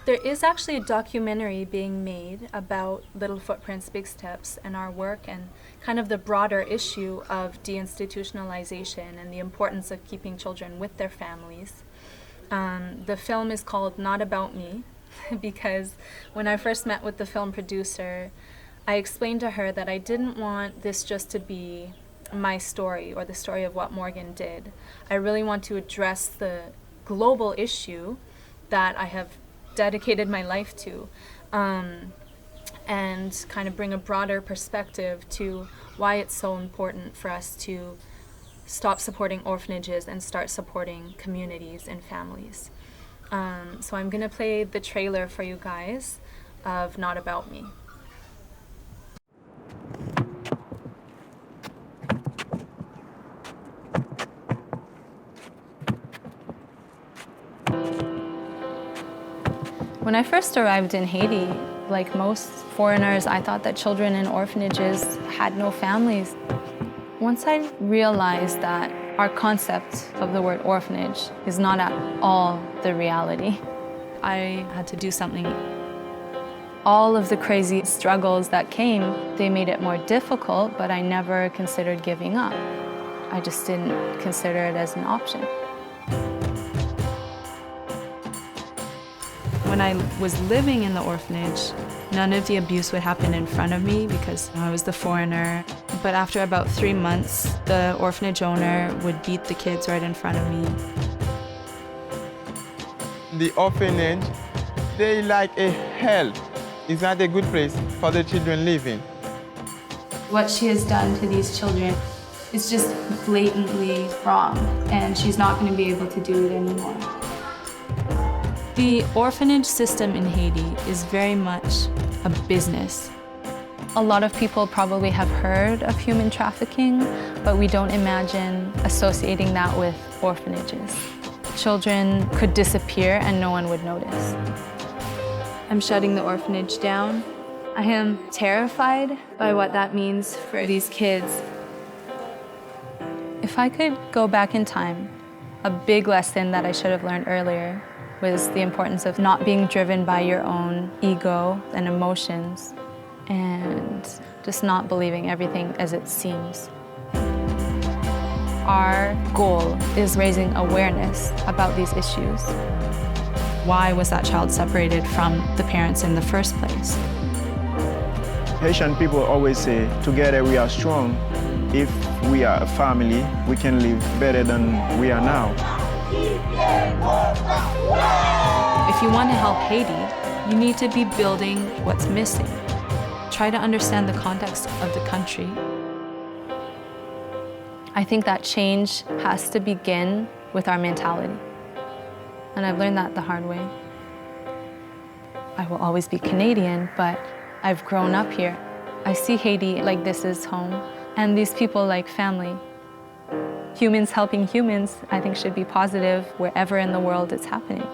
There is actually a documentary being made about Little Footprints, Big Steps and our work and kind of the broader issue of deinstitutionalization and the importance of keeping children with their families. The film is called Not About Me because when I first met with the film producer, I explained to her that I didn't want this just to be my story or the story of what Morgan did. I really want to address the global issue that I have dedicated my life to, and kind of bring a broader perspective to why it's so important for us to stop supporting orphanages and start supporting communities and families. So I'm gonna play the trailer for you guys of Not About Me. When I first arrived in Haiti, like most foreigners, I thought that children in orphanages had no families. Once I realized that our concept of the word orphanage is not at all the reality, I had to do something. All of the crazy struggles that came, they made it more difficult, but I never considered giving up. I just didn't consider it as an option. When I was living in the orphanage, none of the abuse would happen in front of me because I was the foreigner. But after about 3 months, the orphanage owner would beat the kids right in front of me. The orphanage, they like a hell. It's not a good place for the children living. What she has done to these children is just blatantly wrong, and she's not going to be able to do it anymore. The orphanage system in Haiti is very much a business. A lot of people probably have heard of human trafficking, but we don't imagine associating that with orphanages. Children could disappear and no one would notice. I'm shutting the orphanage down. I am terrified by what that means for these kids. If I could go back in time, a big lesson that I should have learned earlier was the importance of not being driven by your own ego and emotions and just not believing everything as it seems. Our goal is raising awareness about these issues. Why was that child separated from the parents in the first place? Haitian people always say, together we are strong. If we are a family, we can live better than we are now. If you want to help Haiti, you need to be building what's missing. Try to understand the context of the country. I think that change has to begin with our mentality. And I've learned that the hard way. I will always be Canadian, but I've grown up here. I see Haiti like this is home, and these people like family. Humans helping humans, I think, should be positive wherever in the world it's happening.